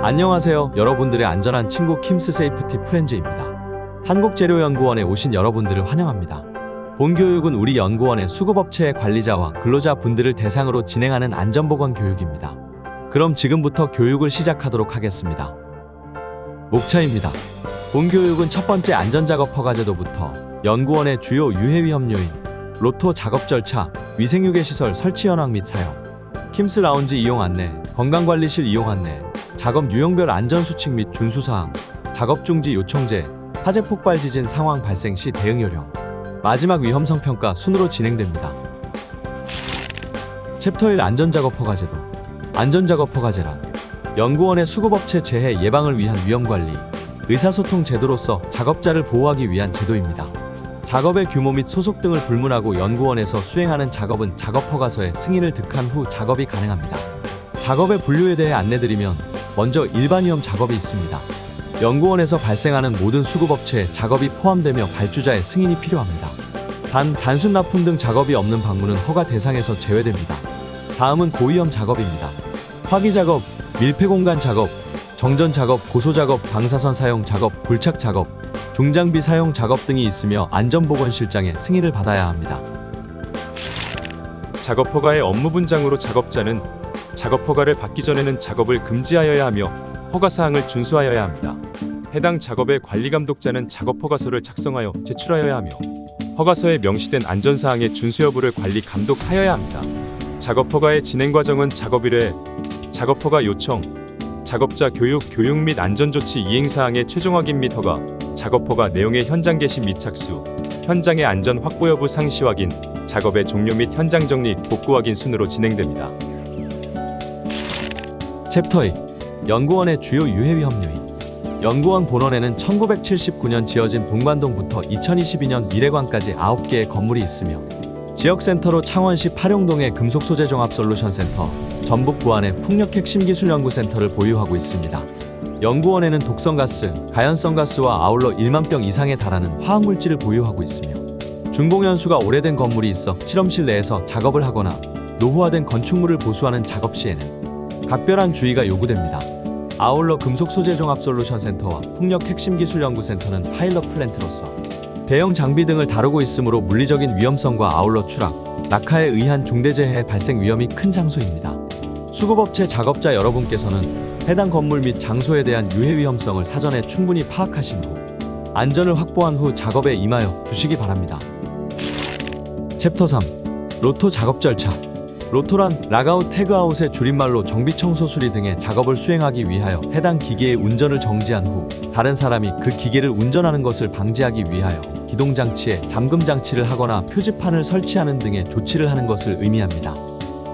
안녕하세요. 여러분들의 안전한 친구 킴스 세이프티 프렌즈입니다. 한국재료연구원에 오신 여러분들을 환영합니다. 본 교육은 우리 연구원의 수급업체의 관리자와 근로자 분들을 대상으로 진행하는 안전보건 교육입니다. 그럼 지금부터 교육을 시작하도록 하겠습니다. 목차입니다. 본 교육은 첫 번째 안전작업 허가제도부터 연구원의 주요 유해위험 요인, 로토 작업 절차, 위생휴게시설 설치 현황 및 사용, 킴스 라운지 이용 안내, 건강관리실 이용 안내, 작업 유형별 안전수칙 및 준수사항, 작업 중지 요청제, 화재 폭발 지진 상황 발생 시 대응 요령, 마지막 위험성 평가 순으로 진행됩니다. 챕터 1 안전작업 허가제도. 안전작업 허가제란 연구원의 수급업체 재해 예방을 위한 위험관리, 의사소통 제도로서 작업자를 보호하기 위한 제도입니다. 작업의 규모 및 소속 등을 불문하고 연구원에서 수행하는 작업은 작업허가서에 승인을 득한 후 작업이 가능합니다. 작업의 분류에 대해 안내드리면 먼저 일반위험 작업이 있습니다. 연구원에서 발생하는 모든 수급업체에 작업이 포함되며 발주자의 승인이 필요합니다. 단, 단순 납품 등 작업이 없는 방문은 허가 대상에서 제외됩니다. 다음은 고위험 작업입니다. 화기작업, 밀폐공간 작업, 정전 작업, 고소 작업, 방사선 사용 작업, 불착 작업, 중장비 사용 작업 등이 있으며 안전보건실장의 승인을 받아야 합니다. 작업허가의 업무 분장으로 작업자는 작업허가를 받기 전에는 작업을 금지하여야 하며 허가사항을 준수하여야 합니다. 해당 작업의 관리감독자는 작업허가서를 작성하여 제출하여야 하며 허가서에 명시된 안전사항의 준수 여부를 관리 감독하여야 합니다. 작업허가의 진행 과정은 작업 의뢰, 작업허가 요청, 작업자 교육 및 안전조치 이행사항의 최종 확인 및 허가, 작업허가 내용의 현장 게시 및 착수, 현장의 안전 확보 여부 상시 확인, 작업의 종료 및 현장 정리, 복구 확인 순으로 진행됩니다. 챕터 2 연구원의 주요 유해위험 요인. 연구원 본원에는 1979년 지어진 본관동부터 2022년 미래관까지 9개의 건물이 있으며 지역센터로 창원시 파룡동의 금속소재종합솔루션센터, 전북 부안의 풍력핵심기술연구센터를 보유하고 있습니다. 연구원에는 독성가스, 가연성가스와 아울러 1만 병 이상에 달하는 화학물질을 보유하고 있으며 준공연수가 오래된 건물이 있어 실험실 내에서 작업을 하거나 노후화된 건축물을 보수하는 작업 시에는 각별한 주의가 요구됩니다. 아울러 금속소재종합솔루션센터와 풍력핵심기술연구센터는 파일럿 플랜트로서 대형 장비 등을 다루고 있으므로 물리적인 위험성과 아울러 추락, 낙하에 의한 중대재해 발생 위험이 큰 장소입니다. 수급업체 작업자 여러분께서는 해당 건물 및 장소에 대한 유해 위험성을 사전에 충분히 파악하신 후 안전을 확보한 후 작업에 임하여 주시기 바랍니다. 챕터 3 로토 작업 절차. 로토란 락아웃 태그아웃의 줄임말로 정비 청소 수리 등의 작업을 수행하기 위하여 해당 기계의 운전을 정지한 후 다른 사람이 그 기계를 운전하는 것을 방지하기 위하여 기동장치에 잠금장치를 하거나 표지판을 설치하는 등의 조치를 하는 것을 의미합니다.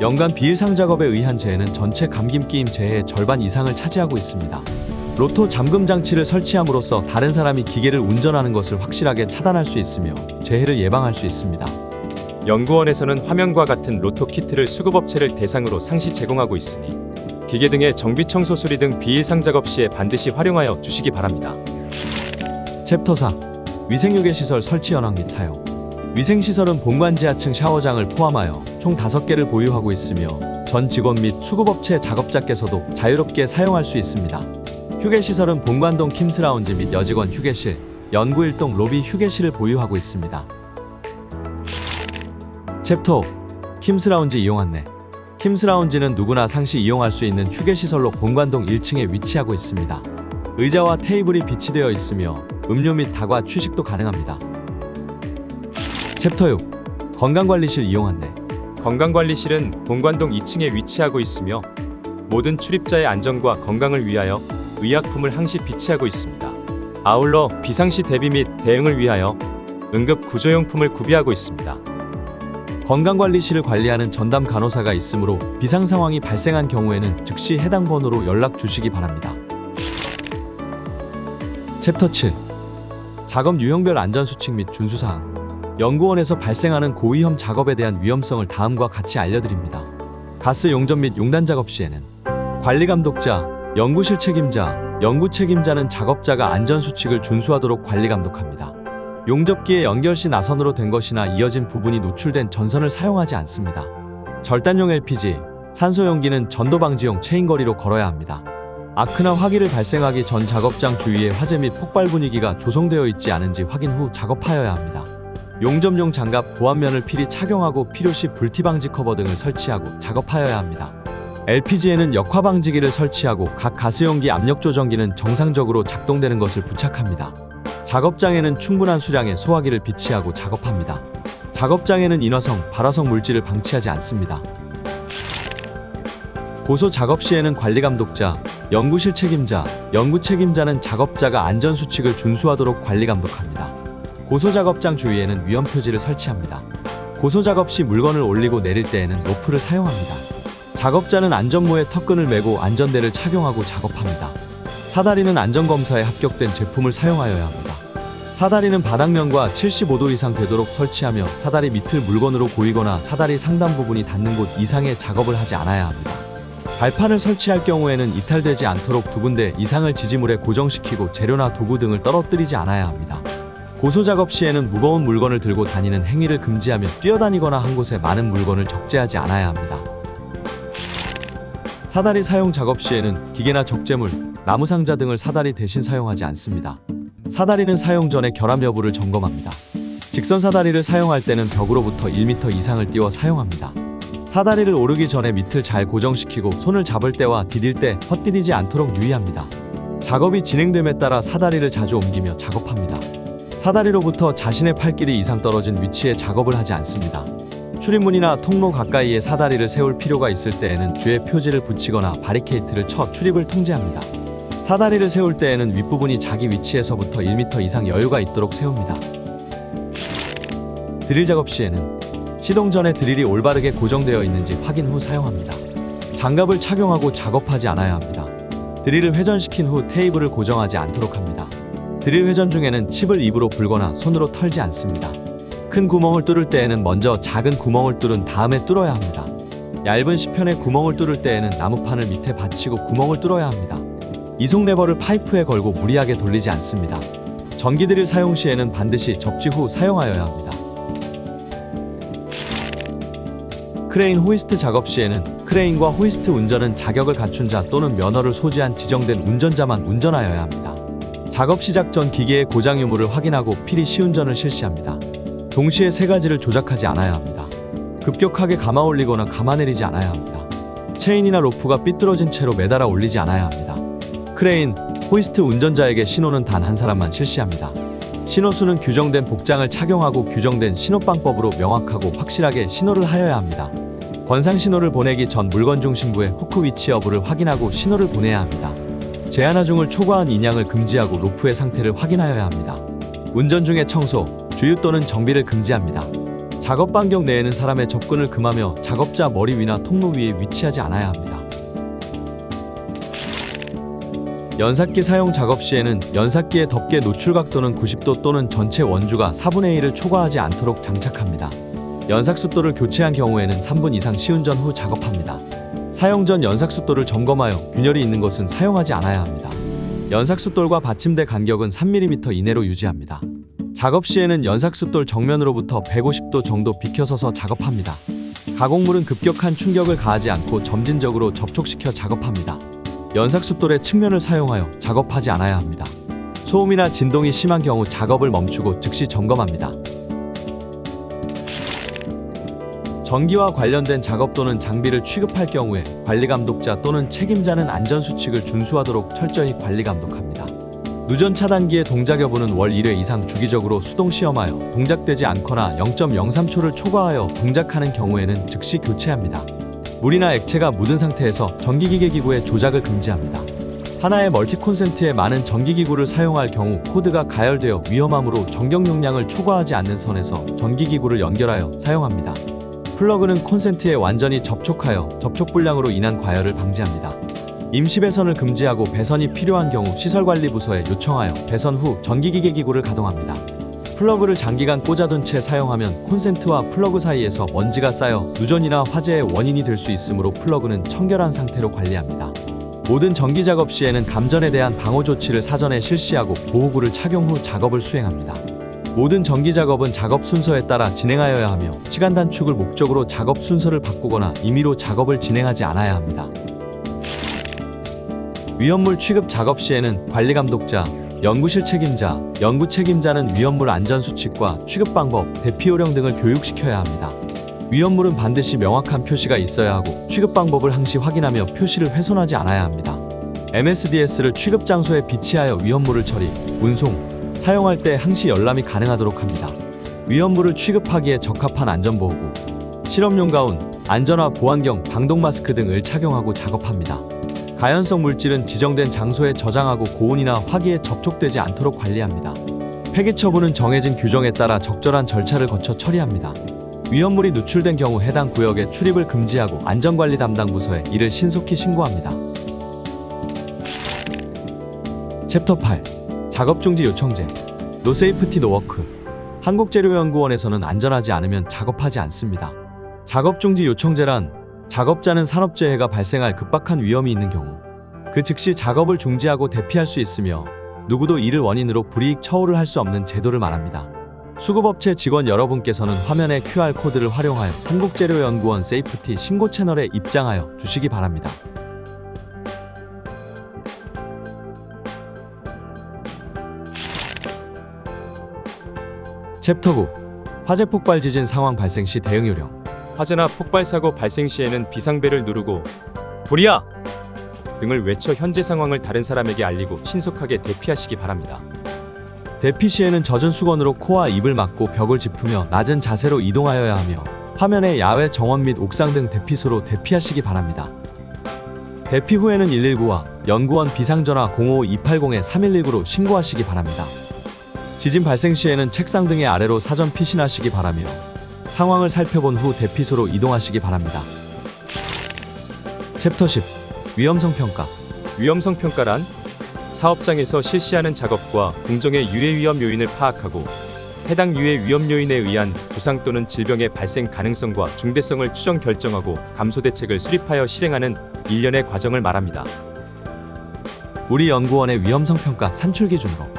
연간 비일상 작업에 의한 재해는 전체 감김 끼임 재해의 절반 이상을 차지하고 있습니다. 로토 잠금 장치를 설치함으로써 다른 사람이 기계를 운전하는 것을 확실하게 차단할 수 있으며 재해를 예방할 수 있습니다. 연구원에서는 화면과 같은 로토 키트를 수급업체를 대상으로 상시 제공하고 있으니 기계 등의 정비 청소 수리 등 비일상 작업 시에 반드시 활용하여 주시기 바랍니다. 챕터 4 위생휴게시설 설치 현황 및 사용. 위생시설은 본관 지하층 샤워장을 포함하여 총 5개를 보유하고 있으며 전 직원 및 수급업체 작업자께서도 자유롭게 사용할 수 있습니다. 휴게시설은 본관동 킴스라운지 및 여직원 휴게실, 연구 1동 로비 휴게실을 보유하고 있습니다. 챕터 5 킴스라운지 이용 안내. 킴스라운지는 누구나 상시 이용할 수 있는 휴게시설로 본관동 1층에 위치하고 있습니다. 의자와 테이블이 비치되어 있으며 음료 및 다과 취식도 가능합니다. 챕터 6 건강관리실 이용 안내. 건강관리실은 본관동 2층에 위치하고 있으며 모든 출입자의 안전과 건강을 위하여 의약품을 항시 비치하고 있습니다. 아울러 비상시 대비 및 대응을 위하여 응급 구조용품을 구비하고 있습니다. 건강관리실을 관리하는 전담 간호사가 있으므로 비상 상황이 발생한 경우에는 즉시 해당 번호로 연락 주시기 바랍니다. 챕터 7 작업 유형별 안전수칙 및 준수사항. 연구원에서 발생하는 고위험 작업에 대한 위험성을 다음과 같이 알려드립니다. 가스 용접 및 용단 작업 시에는 관리감독자, 연구실 책임자, 연구 책임자는 작업자가 안전수칙을 준수하도록 관리감독합니다. 용접기의 연결 시 나선으로 된 것이나 이어진 부분이 노출된 전선을 사용하지 않습니다. 절단용 LPG, 산소용기는 전도 방지용 체인거리로 걸어야 합니다. 아크나 화기를 발생하기 전 작업장 주위에 화재 및 폭발 분위기가 조성되어 있지 않은지 확인 후 작업하여야 합니다. 용접용 장갑, 보안면을 필히 착용하고 필요시 불티 방지 커버 등을 설치하고 작업하여야 합니다. LPG에는 역화 방지기를 설치하고 각 가스용기 압력 조정기는 정상적으로 작동되는 것을 부착합니다. 작업장에는 충분한 수량의 소화기를 비치하고 작업합니다. 작업장에는 인화성, 발화성 물질을 방치하지 않습니다. 고소 작업 시에는 관리 감독자, 연구실 책임자, 연구 책임자는 작업자가 안전 수칙을 준수하도록 관리 감독합니다. 고소 작업장 주위에는 위험 표지를 설치합니다. 고소 작업 시 물건을 올리고 내릴 때에는 로프를 사용합니다. 작업자는 안전모에 턱끈을 매고 안전대를 착용하고 작업합니다. 사다리는 안전검사에 합격된 제품을 사용하여야 합니다. 사다리는 바닥면과 75도 이상 되도록 설치하며 사다리 밑을 물건으로 고이거나 사다리 상단 부분이 닿는 곳 이상의 작업을 하지 않아야 합니다. 발판을 설치할 경우에는 이탈되지 않도록 2군데 이상을 지지물에 고정시키고 재료나 도구 등을 떨어뜨리지 않아야 합니다. 고소 작업 시에는 무거운 물건을 들고 다니는 행위를 금지하며 뛰어다니거나 한 곳에 많은 물건을 적재하지 않아야 합니다. 사다리 사용 작업 시에는 기계나 적재물, 나무 상자 등을 사다리 대신 사용하지 않습니다. 사다리는 사용 전에 결함 여부를 점검합니다. 직선 사다리를 사용할 때는 벽으로부터 1m 이상을 띄워 사용합니다. 사다리를 오르기 전에 밑을 잘 고정시키고 손을 잡을 때와 디딜 때 헛디디지 않도록 유의합니다. 작업이 진행됨에 따라 사다리를 자주 옮기며 작업합니다. 사다리로부터 자신의 팔길이 이상 떨어진 위치에 작업을 하지 않습니다. 출입문이나 통로 가까이에 사다리를 세울 필요가 있을 때에는 주의 표지를 붙이거나 바리케이트를 쳐 출입을 통제합니다. 사다리를 세울 때에는 윗부분이 자기 위치에서부터 1m 이상 여유가 있도록 세웁니다. 드릴 작업 시에는 시동 전에 드릴이 올바르게 고정되어 있는지 확인 후 사용합니다. 장갑을 착용하고 작업하지 않아야 합니다. 드릴을 회전시킨 후 테이블을 고정하지 않도록 합니다. 드릴 회전 중에는 칩을 입으로 불거나 손으로 털지 않습니다. 큰 구멍을 뚫을 때에는 먼저 작은 구멍을 뚫은 다음에 뚫어야 합니다. 얇은 시편에 구멍을 뚫을 때에는 나무판을 밑에 받치고 구멍을 뚫어야 합니다. 이속 레버를 파이프에 걸고 무리하게 돌리지 않습니다. 전기 드릴 사용 시에는 반드시 접지 후 사용하여야 합니다. 크레인 호이스트 작업 시에는 크레인과 호이스트 운전은 자격을 갖춘 자 또는 면허를 소지한 지정된 운전자만 운전하여야 합니다. 작업 시작 전 기계의 고장 유무를 확인하고 필히 시운전을 실시합니다. 동시에 세 가지를 조작하지 않아야 합니다. 급격하게 감아 올리거나 감아 내리지 않아야 합니다. 체인이나 로프가 삐뚤어진 채로 매달아 올리지 않아야 합니다. 크레인, 호이스트 운전자에게 신호는 단 한 사람만 실시합니다. 신호수는 규정된 복장을 착용하고 규정된 신호방법으로 명확하고 확실하게 신호를 하여야 합니다. 권상 신호를 보내기 전 물건 중심부의 후크 위치 여부를 확인하고 신호를 보내야 합니다. 제한하중을 초과한 인양을 금지하고 로프의 상태를 확인하여야 합니다. 운전 중에 청소, 주유 또는 정비를 금지합니다. 작업 반경 내에는 사람의 접근을 금하며 작업자 머리 위나 통로 위에 위치하지 않아야 합니다. 연삭기 사용 작업 시에는 연삭기의 덮개 노출 각도는 90도 또는 전체 원주가 4분의 1을 초과하지 않도록 장착합니다. 연삭숫돌을 교체한 경우에는 3분 이상 시운전 후 작업합니다. 사용 전 연삭숫돌을 점검하여 균열이 있는 것은 사용하지 않아야 합니다. 연삭숫돌과 받침대 간격은 3mm 이내로 유지합니다. 작업 시에는 연삭숫돌 정면으로부터 150도 정도 비켜서서 작업합니다. 가공물은 급격한 충격을 가하지 않고 점진적으로 접촉시켜 작업합니다. 연삭숫돌의 측면을 사용하여 작업하지 않아야 합니다. 소음이나 진동이 심한 경우 작업을 멈추고 즉시 점검합니다. 전기와 관련된 작업 또는 장비를 취급할 경우에 관리감독자 또는 책임자는 안전수칙을 준수하도록 철저히 관리감독합니다. 누전 차단기의 동작 여부는 월 1회 이상 주기적으로 수동 시험하여 동작되지 않거나 0.03초를 초과하여 동작하는 경우에는 즉시 교체합니다. 물이나 액체가 묻은 상태에서 전기기계 기구의 조작을 금지합니다. 하나의 멀티 콘센트에 많은 전기기구를 사용할 경우 코드가 가열되어 위험하므로 전경 용량을 초과하지 않는 선에서 전기기구를 연결하여 사용합니다. 플러그는 콘센트에 완전히 접촉하여 접촉 불량으로 인한 과열을 방지합니다. 임시 배선을 금지하고 배선이 필요한 경우 시설관리부서에 요청하여 배선 후 전기기계 기구를 가동합니다. 플러그를 장기간 꽂아둔 채 사용하면 콘센트와 플러그 사이에서 먼지가 쌓여 누전이나 화재의 원인이 될 수 있으므로 플러그는 청결한 상태로 관리합니다. 모든 전기 작업 시에는 감전에 대한 방호 조치를 사전에 실시하고 보호구를 착용 후 작업을 수행합니다. 모든 전기 작업은 작업 순서에 따라 진행하여야 하며 시간 단축을 목적으로 작업 순서를 바꾸거나 임의로 작업을 진행하지 않아야 합니다. 위험물 취급 작업 시에는 관리감독자, 연구실 책임자, 연구 책임자는 위험물 안전 수칙과 취급 방법, 대피 요령 등을 교육시켜야 합니다. 위험물은 반드시 명확한 표시가 있어야 하고 취급 방법을 항시 확인하며 표시를 훼손하지 않아야 합니다. MSDS를 취급 장소에 비치하여 위험물을 처리, 운송, 사용할 때 항시 열람이 가능하도록 합니다. 위험물을 취급하기에 적합한 안전보호구, 실험용 가운, 안전화 보안경, 방독 마스크 등을 착용하고 작업합니다. 가연성 물질은 지정된 장소에 저장하고 고온이나 화기에 접촉되지 않도록 관리합니다. 폐기 처분은 정해진 규정에 따라 적절한 절차를 거쳐 처리합니다. 위험물이 누출된 경우 해당 구역에 출입을 금지하고 안전관리 담당 부서에 이를 신속히 신고합니다. 챕터 8. 작업 중지 요청제. No safety no work. 한국재료연구원에서는 안전하지 않으면 작업하지 않습니다. 작업 중지 요청제란 작업자는 산업재해가 발생할 급박한 위험이 있는 경우 그 즉시 작업을 중지하고 대피할 수 있으며 누구도 이를 원인으로 불이익 처우를 할 수 없는 제도를 말합니다. 수급업체 직원 여러분께서는 화면의 QR코드를 활용하여 한국재료연구원 세이프티 신고 채널에 입장하여 주시기 바랍니다. 챕터 9. 화재 폭발 지진 상황 발생 시 대응 요령. 화재나 폭발 사고 발생 시에는 비상벨을 누르고 불이야! 등을 외쳐 현재 상황을 다른 사람에게 알리고 신속하게 대피하시기 바랍니다. 대피 시에는 젖은 수건으로 코와 입을 막고 벽을 짚으며 낮은 자세로 이동하여야 하며 화면의 야외 정원 및 옥상 등 대피소로 대피하시기 바랍니다. 대피 후에는 119와 연구원 비상전화 05280-3119로 신고하시기 바랍니다. 지진 발생 시에는 책상 등의 아래로 사전 피신하시기 바라며 상황을 살펴본 후 대피소로 이동하시기 바랍니다. 챕터 10. 위험성 평가. 위험성 평가란 사업장에서 실시하는 작업과 공정의 유해 위험 요인을 파악하고 해당 유해 위험 요인에 의한 부상 또는 질병의 발생 가능성과 중대성을 추정 결정하고 감소 대책을 수립하여 실행하는 일련의 과정을 말합니다. 우리 연구원의 위험성 평가 산출 기준으로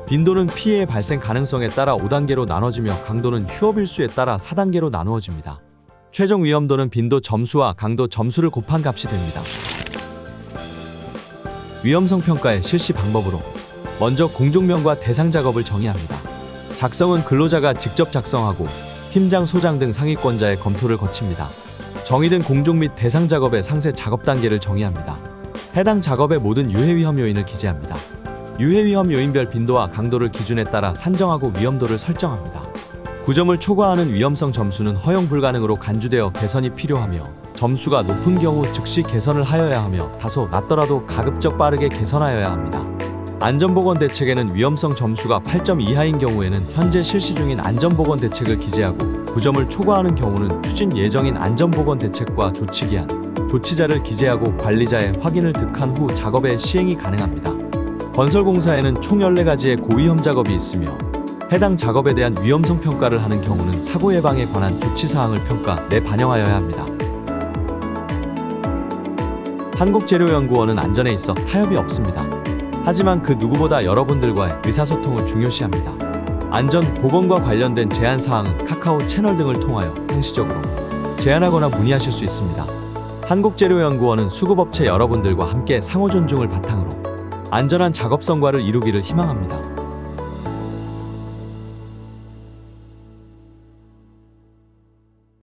빈도는 피해의 발생 가능성에 따라 5단계로 나눠지며 강도는 휴업일수에 따라 4단계로 나누어집니다. 최종 위험도는 빈도 점수와 강도 점수를 곱한 값이 됩니다. 위험성 평가의 실시 방법으로 먼저 공종명과 대상 작업을 정의합니다. 작성은 근로자가 직접 작성하고 팀장, 소장 등 상위권자의 검토를 거칩니다. 정의된 공종 및 대상 작업의 상세 작업 단계를 정의합니다. 해당 작업의 모든 유해 위험 요인을 기재합니다. 유해 위험 요인별 빈도와 강도를 기준에 따라 산정하고 위험도를 설정합니다. 9점을 초과하는 위험성 점수는 허용 불가능으로 간주되어 개선이 필요하며 점수가 높은 경우 즉시 개선을 하여야 하며 다소 낮더라도 가급적 빠르게 개선하여야 합니다. 안전보건 대책에는 위험성 점수가 8점 이하인 경우에는 현재 실시 중인 안전보건 대책을 기재하고 9점을 초과하는 경우는 추진 예정인 안전보건 대책과 조치기한, 조치자를 기재하고 관리자의 확인을 득한 후 작업의 시행이 가능합니다. 건설공사에는 총 14가지의 고위험 작업이 있으며 해당 작업에 대한 위험성 평가를 하는 경우는 사고 예방에 관한 조치사항을 평가 내 반영하여야 합니다. 한국재료연구원은 안전에 있어 타협이 없습니다. 하지만 그 누구보다 여러분들과의 의사소통을 중요시합니다. 안전, 보건과 관련된 제안사항은 카카오 채널 등을 통하여 상시적으로 제안하거나 문의하실 수 있습니다. 한국재료연구원은 수급업체 여러분들과 함께 상호 존중을 바탕으로 안전한 작업 성과를 이루기를 희망합니다.